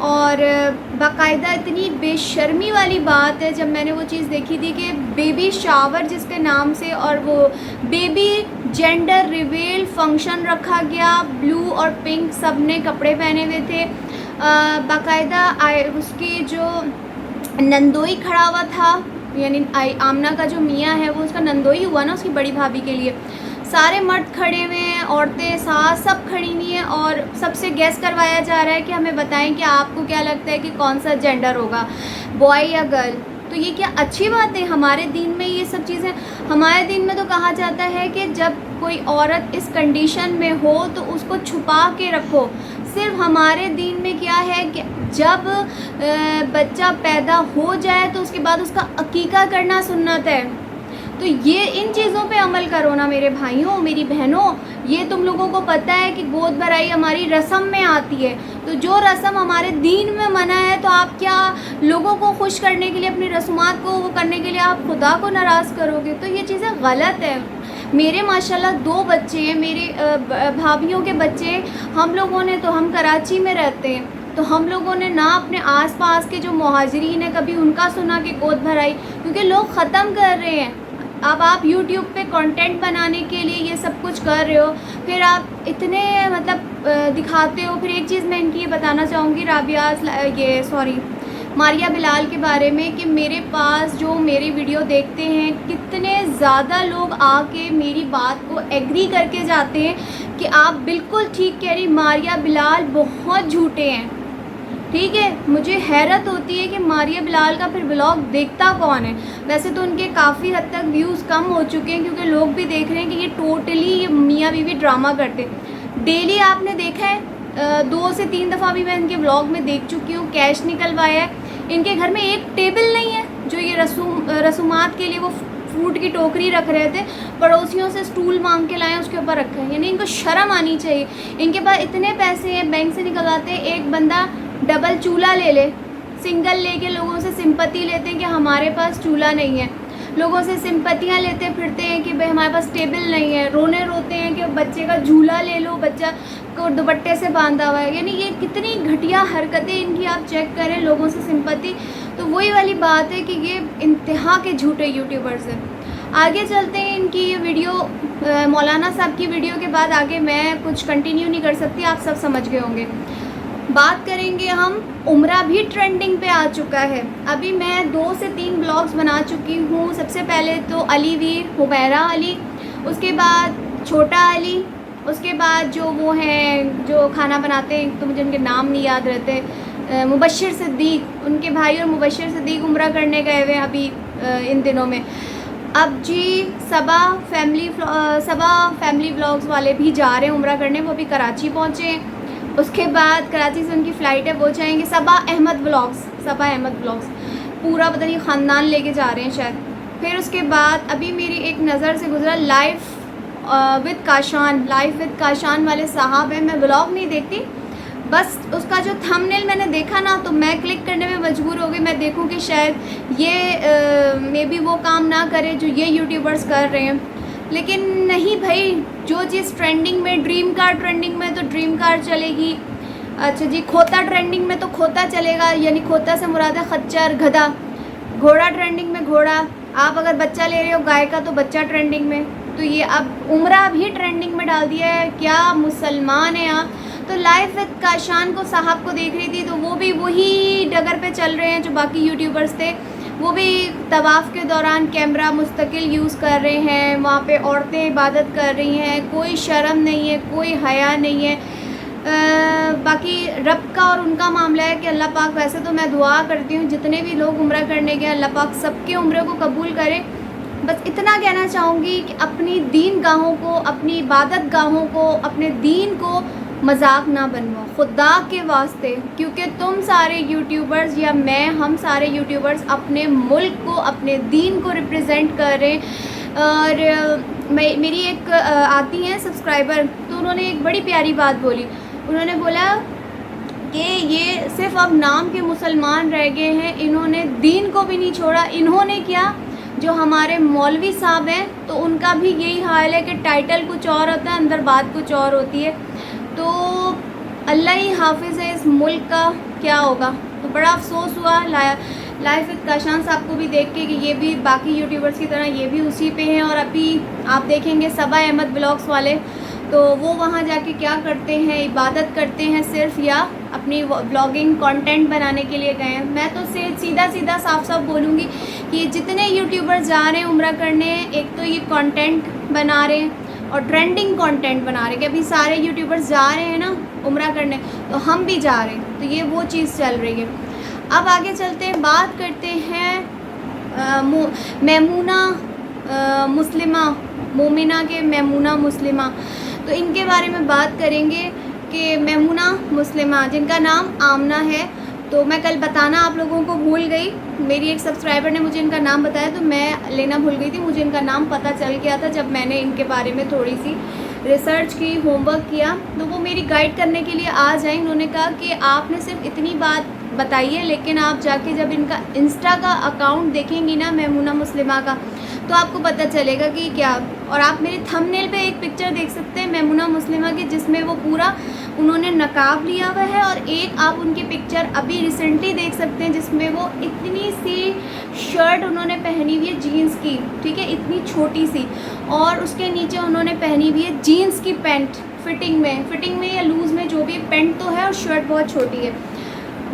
اور باقاعدہ اتنی بے شرمی والی بات ہے جب میں نے وہ چیز دیکھی تھی کہ بیبی شاور جس کے نام سے اور وہ بیبی جینڈر ریویل فنکشن رکھا گیا، بلو اور پنک سب نے کپڑے پہنے ہوئے تھے، باقاعدہ اس کی جو نندوئی کھڑا ہوا تھا، یعنی آمنہ کا جو میاں ہے وہ اس کا نندوئی ہوا نا اس کی بڑی بھابھی کے لیے، سارے مرد کھڑے ہوئے ہیں، عورتیں ساس سب کھڑی ہوئی ہیں، اور سب سے گیس کروایا جا رہا ہے کہ ہمیں بتائیں کہ آپ کو کیا لگتا ہے کہ کون سا جینڈر ہوگا، بوائے یا گرل۔ تو یہ کیا اچھی بات ہے؟ ہمارے دین میں یہ سب چیزیں، ہمارے دین میں تو کہا جاتا ہے کہ جب کوئی عورت اس کنڈیشن میں ہو تو اس کو چھپا کے رکھو۔ صرف ہمارے دین میں کیا ہے کہ جب بچہ پیدا ہو جائے تو اس کے بعد اس کا عقیقہ کرنا سنت ہے۔ تو یہ ان چیزوں پہ عمل کرو نا میرے بھائیوں، میری بہنوں۔ یہ تم لوگوں کو پتہ ہے کہ گود بھرائی ہماری رسم میں آتی ہے، تو جو رسم ہمارے دین میں منع ہے تو آپ کیا لوگوں کو خوش کرنے کے لیے، اپنی رسومات کو وہ کرنے کے لیے آپ خدا کو ناراض کرو گے؟ تو یہ چیزیں غلط ہے۔ میرے ماشاءاللہ 2 بچے ہیں، میری بھابھیوں کے بچے، ہم لوگوں نے تو، ہم کراچی میں رہتے ہیں تو ہم لوگوں نے نہ اپنے آس پاس کے جو مہاجرین ہیں کبھی ان کا سنا کہ گود بھرائی، کیونکہ لوگ ختم کر رہے ہیں۔ اب آپ یوٹیوب پہ کنٹینٹ بنانے کے لیے یہ سب کچھ کر رہے ہو، پھر آپ اتنے مطلب دکھاتے ہو۔ پھر ایک چیز میں ان کی یہ بتانا چاہوں گی ماریہ بلال کے بارے میں، کہ میرے پاس جو میری ویڈیو دیکھتے ہیں کتنے زیادہ لوگ آ کے میری بات کو ایگری کر کے جاتے ہیں کہ آپ بالکل ٹھیک کہہ رہی، ماریہ بلال بہت جھوٹے ہیں۔ ٹھیک ہے، مجھے حیرت ہوتی ہے کہ ماریہ بلال کا پھر بلاگ دیکھتا کون ہے؟ ویسے تو ان کے کافی حد تک ویوز کم ہو چکے ہیں کیونکہ لوگ بھی دیکھ رہے ہیں کہ یہ ٹوٹلی یہ میاں بیوی ڈرامہ کرتے۔ ڈیلی آپ نے دیکھا ہے، 2 سے 3 دفعہ بھی میں ان کے بلاگ میں دیکھ چکی ہوں، کیش نکلوایا ہے۔ ان کے گھر میں ایک ٹیبل نہیں ہے، جو یہ رسومات کے لیے وہ فروٹ کی ٹوکری رکھ رہے تھے، پڑوسیوں سے سٹول مانگ کے لائے اس کے اوپر رکھا ہے۔ یعنی ان کو شرم آنی چاہیے۔ ان کے پاس اتنے پیسے ہیں، بینک سے نکلواتے ہیں، ایک بندہ ڈبل چولہا لے لے، سنگل لے کے لوگوں سے سمپتی لیتے ہیں کہ ہمارے پاس چولہا نہیں ہے، لوگوں سے سمپتیاں لیتے پھرتے ہیں کہ بھائی ہمارے پاس ٹیبل نہیں ہے، روتے ہیں کہ بچے کا جھولا لے لو، بچہ کو دوپٹے سے باندھا ہوا ہے۔ یعنی یہ کتنی گھٹیا حرکتیں ان کی، آپ چیک کریں، لوگوں سے سمپتی۔ تو وہی والی بات ہے کہ یہ انتہا کے جھوٹے یوٹیوبرز ہیں۔ آگے چلتے ہیں، ان کی یہ ویڈیو مولانا صاحب کی ویڈیو کے بعد آگے میں کچھ کنٹینیو نہیں کر سکتی، آپ سب سمجھ گئے ہوں گے۔ بات کریں گے ہم، عمرہ بھی ٹرینڈنگ پہ آ چکا ہے۔ ابھی میں 2 سے 3 بلاگز بنا چکی ہوں۔ سب سے پہلے تو علی ویر، حمیرہ علی، اس کے بعد چھوٹا علی، اس کے بعد جو وہ ہیں جو کھانا بناتے ہیں، تو مجھے ان کے نام نہیں یاد رہتے، مبشر صدیق، ان کے بھائی اور مبشر صدیق عمرہ کرنے گئے ہوئے ابھی ان دنوں میں۔ اب جی صبا فیملی بلاگز والے بھی جا رہے ہیں عمرہ کرنے، وہ بھی کراچی پہنچے ہیں۔ اس کے بعد کراچی سے ان کی فلائٹ ہے، وہ جائیں گے صبا احمد بلاگز، پورا پتہ نہیں خاندان لے کے جا رہے ہیں شاید۔ پھر اس کے بعد ابھی میری ایک نظر سے گزرا لائف وتھ کاشان والے صاحب ہیں۔ میں بلاگ نہیں دیکھتی، بس اس کا جو تھمبنیل میں نے دیکھا نا تو میں کلک کرنے میں مجبور ہو گئی، میں دیکھوں کہ شاید یہ مے بی وہ کام نہ کرے جو یہ یوٹیوبرز کر رہے ہیں۔ لیکن نہیں بھائی، جو چیز ٹرینڈنگ میں، ڈریم کار ٹرینڈنگ میں تو ڈریم کار چلے گی، اچھا جی کھوتا ٹرینڈنگ میں تو کھوتا چلے گا، یعنی کھوتا سے مراد ہے خچر، گدھا۔ گھوڑا ٹرینڈنگ میں گھوڑا، آپ اگر بچہ لے رہے ہو گائے کا تو بچہ ٹرینڈنگ میں۔ تو یہ اب عمرہ بھی ٹرینڈنگ میں ڈال دیا ہے، کیا مسلمان ہیں آپ؟ تو لائف وتھ کاشان کو صاحب کو دیکھ رہی تھی تو وہ بھی وہی ڈگر پہ چل رہے ہیں جو باقی یوٹیوبرز تھے، وہ بھی طواف کے دوران کیمرہ مستقل یوز کر رہے ہیں، وہاں پہ عورتیں عبادت کر رہی ہیں، کوئی شرم نہیں ہے، کوئی حیا نہیں ہے۔ باقی رب کا اور ان کا معاملہ ہے کہ اللہ پاک، ویسے تو میں دعا کرتی ہوں جتنے بھی لوگ عمرہ کرنے گئے اللہ پاک سب کے عمرے کو قبول کرے۔ بس اتنا کہنا چاہوں گی کہ اپنی دین گاہوں کو، اپنی عبادت گاہوں کو، اپنے دین کو مذاق نہ بنواؤ خدا کے واسطے، کیونکہ تم سارے یوٹیوبرز یا میں، ہم سارے یوٹیوبرز اپنے ملک کو، اپنے دین کو ریپرزینٹ کر رہے ہیں۔ اور میری ایک آتی ہیں سبسکرائبر، تو انہوں نے ایک بڑی پیاری بات بولی، انہوں نے بولا کہ یہ صرف اب نام کے مسلمان رہ گئے ہیں، انہوں نے دین کو بھی نہیں چھوڑا۔ انہوں نے کیا، جو ہمارے مولوی صاحب ہیں تو ان کا بھی یہی حال ہے کہ ٹائٹل کچھ اور ہوتا ہے، اندر بات کچھ اور ہوتی ہے۔ تو اللہ ہی حافظ ہے اس ملک کا، کیا ہوگا. تو بڑا افسوس ہوا لائف وتھ کاشان صاحب کو بھی دیکھ کے کہ یہ بھی باقی یوٹیوبرس کی طرح یہ بھی اسی پہ ہیں. اور ابھی آپ دیکھیں گے صبا احمد بلاگس والے, تو وہ وہاں جا کے کیا کرتے ہیں, عبادت کرتے ہیں صرف, یا اپنی بلاگنگ کانٹینٹ بنانے کے لیے گئے ہیں. میں تو سیدھا صاف بولوں گی کہ جتنے یوٹیوبر جا رہے ہیں عمرہ کرنے, ایک تو یہ کانٹینٹ بنا رہے ہیں اور ٹرینڈنگ کانٹینٹ بنا رہے ہیں کہ ابھی سارے یوٹیوبرز جا رہے ہیں نا عمرہ کرنے, تو ہم بھی جا رہے ہیں. تو یہ وہ چیز چل رہی ہے. اب آگے چلتے ہیں, بات کرتے ہیں میمونہ مسلمہ, مومنہ کے میمونہ مسلمہ. تو ان کے بارے میں بات کریں گے کہ میمونہ مسلمہ جن کا نام آمنہ ہے. تو میں کل بتانا آپ لوگوں کو بھول گئی, میری ایک سبسکرائبر نے مجھے ان کا نام بتایا تو میں لینا بھول گئی تھی. مجھے ان کا نام پتہ چل گیا تھا جب میں نے ان کے بارے میں تھوڑی سی ریسرچ کی, ہوم ورک کیا. تو وہ میری گائیڈ کرنے کے لیے آ جائیں. انہوں نے کہا کہ آپ نے صرف اتنی بات بتائیے, لیکن آپ جا کے جب ان کا انسٹا کا اکاؤنٹ دیکھیں گی نا میمونہ مسلمہ کا, تو آپ کو پتہ چلے گا کہ کیا. اور آپ میرے تھمبنیل پہ ایک پکچر دیکھ سکتے ہیں میمونہ مسلمہ کی, جس میں وہ پورا انہوں نے نقاب لیا ہوا ہے. اور ایک آپ ان کی پکچر ابھی ریسنٹلی دیکھ سکتے ہیں جس میں وہ اتنی سی شرٹ انہوں نے پہنی ہوئی ہے جینس کی, ٹھیک ہے, اتنی چھوٹی سی, اور اس کے نیچے انہوں نے پہنی ہوئی ہے جینس کی پینٹ, فٹنگ میں یا لوز میں جو بھی, پینٹ تو ہے اور شرٹ بہت چھوٹی ہے.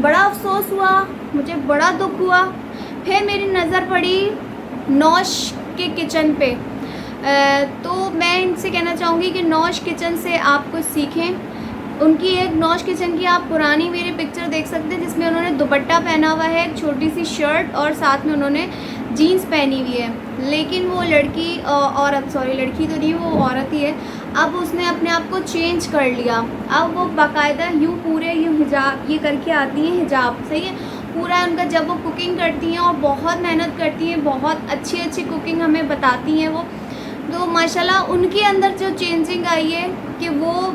بڑا افسوس ہوا مجھے, بڑا دکھ ہوا. پھر میری نظر پڑی نوش کے کچن پہ. تو میں ان سے کہنا چاہوں گی کہ نوش کچن سے آپ کچھ سیکھیں. ان کی ایک نوش کچن کی آپ پرانی میری پکچر دیکھ سکتے ہیں جس میں انہوں نے دوپٹہ پہنا ہوا ہے, ایک چھوٹی سی شرٹ, اور ساتھ میں انہوں نے جینس پہنی ہوئی ہے. لیکن وہ لڑکی لڑکی تو نہیں, وہ عورت ہی ہے. اب اس نے اپنے آپ کو چینج کر لیا. اب وہ باقاعدہ یوں حجاب یہ کر کے آتی ہیں, حجاب صحیح ہے پورا ان کا. جب وہ کوکنگ کرتی ہیں اور بہت محنت کرتی ہیں, بہت اچھی کوکنگ ہمیں بتاتی ہیں وہ, تو ماشاءاللہ ان کے اندر جو چینجنگ آئی ہے کہ وہ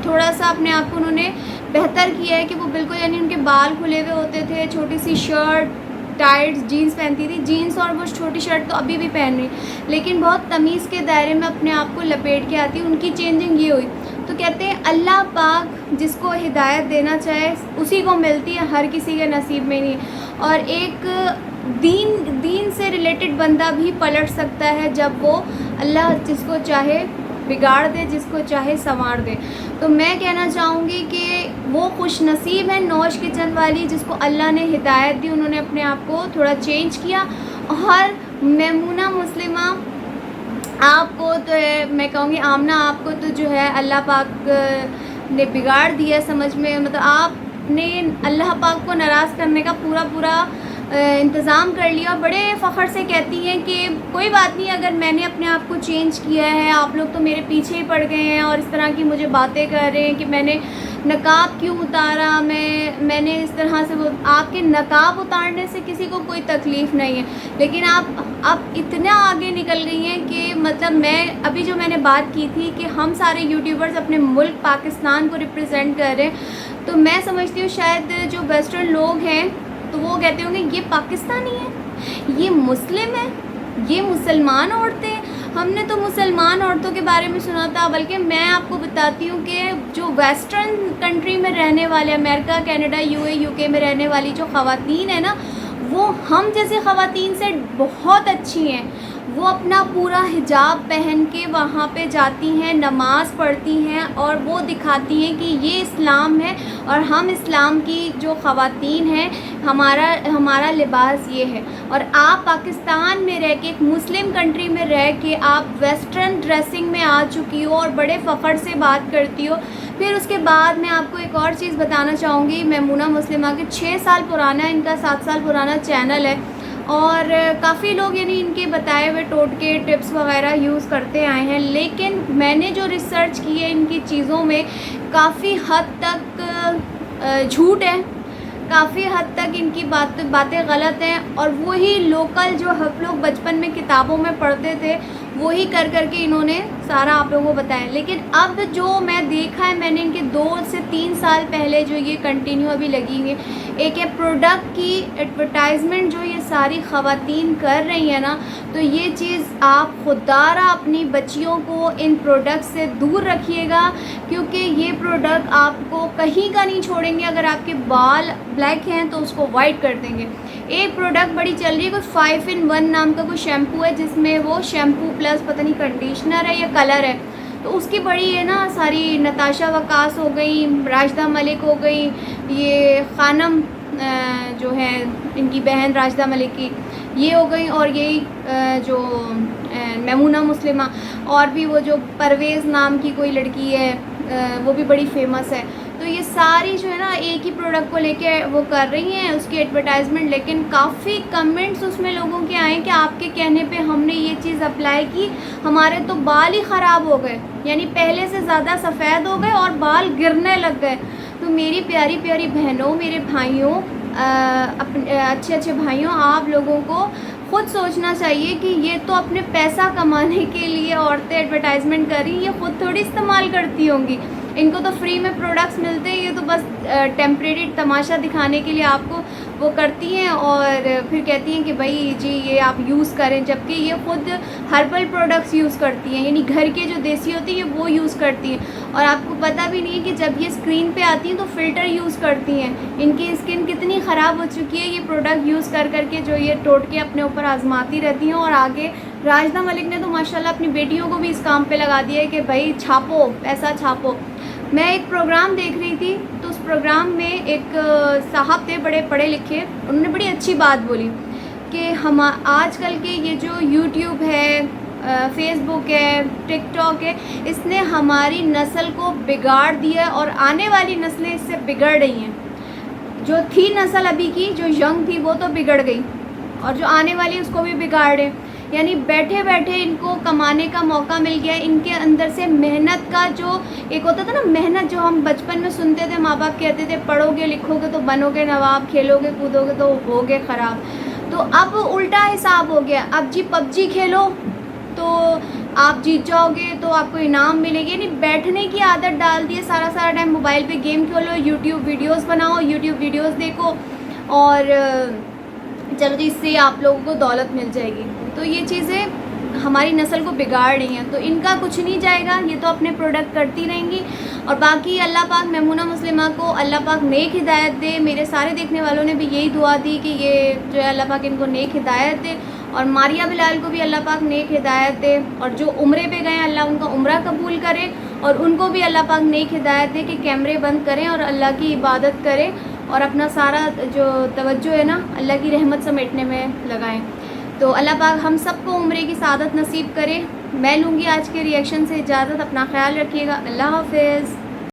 تھوڑا سا اپنے آپ کو انہوں نے بہتر کیا ہے. کہ وہ بالکل, یعنی ان کے بال کھلے ہوئے ہوتے تھے, چھوٹی سی شرٹ, ٹائٹ جینس پہنتی تھی, جینس اور وہ چھوٹی شرٹ تو ابھی بھی پہن رہی, لیکن بہت تمیز کے دائرے میں اپنے آپ کو لپیٹ کے آتی. ان کی چینجنگ یہ ہوئی. تو کہتے ہیں اللہ پاک جس کو ہدایت دینا چاہے اسی کو ملتی ہے, ہر کسی کے نصیب میں نہیں. اور ایک دین سے ریلیٹڈ بندہ بھی پلٹ سکتا ہے جب وہ اللہ جس کو چاہے بگاڑ دے, جس کو چاہے سنوار دے. تو میں کہنا چاہوں گی کہ وہ خوش نصیب ہے نوش کچن والی جس کو اللہ نے ہدایت دی, انہوں نے اپنے آپ کو تھوڑا چینج کیا. اور میمونہ مسلمہ آپ کو تو ہے, میں کہوں گی آمنہ آپ کو تو جو ہے اللہ پاک نے بگاڑ دیا سمجھ میں, مطلب آپ نے اللہ پاک کو ناراض کرنے کا پورا انتظام کر لیا. بڑے فخر سے کہتی ہیں کہ کوئی بات نہیں, اگر میں نے اپنے آپ کو چینج کیا ہے, آپ لوگ تو میرے پیچھے ہی پڑ گئے ہیں اور اس طرح کی مجھے باتیں کر رہے ہیں کہ میں نے نقاب کیوں اتارا, میں نے اس طرح سے. وہ آپ کے نقاب اتارنے سے کسی کو کوئی تکلیف نہیں ہے, لیکن آپ اب اتنا آگے نکل گئی ہیں کہ مطلب میں ابھی جو میں نے بات کی تھی کہ ہم سارے یوٹیوبرز اپنے ملک پاکستان کو ریپرزینٹ کر رہے ہیں, تو میں سمجھتی ہوں شاید جو ویسٹرن لوگ ہیں تو وہ کہتے ہوں گے یہ پاکستانی ہے, یہ مسلم ہے, یہ مسلمان عورتیں ہیں. ہم نے تو مسلمان عورتوں کے بارے میں سنا تھا. بلکہ میں آپ کو بتاتی ہوں کہ جو ویسٹرن کنٹری میں رہنے والے, امریکہ, کینیڈا, UK میں رہنے والی جو خواتین ہیں نا, وہ ہم جیسے خواتین سے بہت اچھی ہیں. وہ اپنا پورا حجاب پہن کے وہاں پہ جاتی ہیں, نماز پڑھتی ہیں اور وہ دکھاتی ہیں کہ یہ اسلام ہے اور ہم اسلام کی جو خواتین ہیں, ہمارا لباس یہ ہے. اور آپ پاکستان میں رہ کے, ایک مسلم کنٹری میں رہ کے آپ ویسٹرن ڈریسنگ میں آ چکی ہو اور بڑے فخر سے بات کرتی ہو. پھر اس کے بعد میں آپ کو ایک اور چیز بتانا چاہوں گی. میمونہ مسلمہ کے 6 سال پرانا, ان کا 7 سال پرانا چینل ہے, اور کافی لوگ یعنی ان کے بتائے ہوئے ٹوٹکے ٹپس وغیرہ یوز کرتے آئے ہیں. لیکن میں نے جو ریسرچ کی ہے ان کی چیزوں میں کافی حد تک جھوٹ ہے, کافی حد تک ان کی باتیں غلط ہیں. اور وہی لوکل جو ہم لوگ بچپن میں کتابوں میں پڑھتے تھے وہی کر کے انہوں نے سارا آپ لوگوں کو بتایا. لیکن اب جو میں دیکھا ہے میں نے ان کے 2 سے 3 سال پہلے جو یہ کنٹینیو ابھی لگی ہوئی ہے، ایک ہے پروڈکٹ کی ایڈورٹائزمنٹ جو یہ ساری خواتین کر رہی ہیں نا، تو یہ چیز آپ خوددارہ اپنی بچیوں کو ان پروڈکٹ سے دور رکھیے گا، کیونکہ یہ پروڈکٹ آپ کو کہیں کا نہیں چھوڑیں گے. اگر آپ کے بال بلیک ہیں تو اس کو وائٹ کر دیں گے. ایک پروڈکٹ بڑی چل رہی ہے، کوئی 5 in 1 نام کا کوئی شیمپو ہے، جس میں وہ شیمپو پلس پتہ نہیں کنڈیشنر ہے یا کلر ہے. تو اس کی بڑی ہے نا ساری نتاشا وقاص ہو گئی، راشدہ ملک ہو گئی، یہ خانم جو ہے ان کی بہن راشدہ ملک کی یہ ہو گئی، اور یہی جو میمونہ مسلمہ، اور بھی وہ جو پرویز نام کی کوئی لڑکی ہے وہ بھی بڑی فیمس ہے. تو یہ ساری جو ہے نا ایک ہی پروڈکٹ کو لے کے وہ کر رہی ہیں اس کی ایڈورٹائزمنٹ. لیکن کافی کمنٹس اس میں لوگوں کے آئے کہ آپ کے کہنے پہ ہم نے یہ چیز اپلائی کی، ہمارے تو بال ہی خراب ہو گئے، یعنی پہلے سے زیادہ سفید ہو گئے اور بال گرنے لگ گئے. تو میری پیاری پیاری بہنوں، میرے بھائیوں، اپنے اچھے بھائیوں، آپ لوگوں کو خود سوچنا چاہیے کہ یہ تو اپنے پیسہ کمانے کے لیے عورتیں ایڈورٹائزمنٹ کر رہی، یہ خود تھوڑی استعمال کرتی ہوں گی. ان کو تو فری میں پروڈکٹس ملتے ہیں، یہ تو بس ٹیمپریری تماشا دکھانے کے لیے آپ کو وہ کرتی ہیں اور پھر کہتی ہیں کہ بھائی جی یہ آپ یوز کریں، جبکہ یہ خود ہربل پروڈکٹس یوز کرتی ہیں، یعنی گھر کے جو دیسی ہوتی ہیں وہ یوز کرتی ہیں. اور آپ کو پتہ بھی نہیں ہے کہ جب یہ اسکرین پہ آتی ہیں تو فلٹر یوز کرتی ہیں. ان کی اسکن کتنی خراب ہو چکی ہے یہ پروڈکٹ یوز کر کے جو یہ ٹوٹکے اپنے اوپر آزماتی رہتی ہیں. اور آگے راشدہ ملک نے تو ماشاءاللہ اپنی بیٹیوں کو بھی اس کام پہ لگا دیا ہے کہ بھائی چھاپو، پیسہ چھاپو. میں ایک پروگرام دیکھ رہی تھی تو اس پروگرام میں ایک صاحب تھے بڑے پڑھے لکھے، انہوں نے بڑی اچھی بات بولی کہ ہم آج کل کے یہ جو یوٹیوب ہے، فیس بک ہے، ٹک ٹاک ہے، اس نے ہماری نسل کو بگاڑ دیا ہے اور آنے والی نسلیں اس سے بگڑ رہی ہیں. جو تھی نسل ابھی کی جو ینگ تھی وہ تو بگڑ گئی، اور جو آنے والی اس کو بھی بگاڑ رہے. یعنی بیٹھے بیٹھے ان کو کمانے کا موقع مل گیا. ان کے اندر سے محنت کا جو ایک ہوتا تھا نا، محنت جو ہم بچپن میں سنتے تھے، ماں باپ کہتے تھے پڑھو گے لکھو گے تو بنو گے نواب، کھیلو گے کودو گے تو ہوگے خراب. تو اب الٹا حساب ہو گیا. اب جی پب جی کھیلو تو آپ جیت جاؤ گے تو آپ کو انعام ملے گی. یعنی بیٹھنے کی عادت ڈال دی ہے، سارا ٹائم موبائل پہ گیم کھیلو، یوٹیوب ویڈیوز بناؤ، یوٹیوب ویڈیوز دیکھو، اور چلو جی اس سے آپ لوگوں کو دولت مل جائے گی. تو یہ چیزیں ہماری نسل کو بگاڑ رہی ہیں. تو ان کا کچھ نہیں جائے گا، یہ تو اپنے پروڈکٹ کرتی رہیں گی. اور باقی اللہ پاک میمونہ مسلمہ کو اللہ پاک نیک ہدایت دے. میرے سارے دیکھنے والوں نے بھی یہی دعا دی کہ یہ جو ہے اللہ پاک ان کو نیک ہدایت دے، اور ماریہ بلال کو بھی اللہ پاک نیک ہدایت دے. اور جو عمرے پہ گئے اللہ ان کا عمرہ قبول کرے، اور ان کو بھی اللہ پاک نیک ہدایت دے کہ کیمرے بند کریں اور اللہ کی عبادت کریں، اور اپنا سارا جو توجہ ہے نا اللہ کی رحمت سمیٹنے میں لگائیں. تو اللہ پاک ہم سب کو عمرے کی سعادت نصیب کرے. میں لوں گی آج کے ریئیکشن سے اجازت. اپنا خیال رکھیے گا. اللہ حافظ.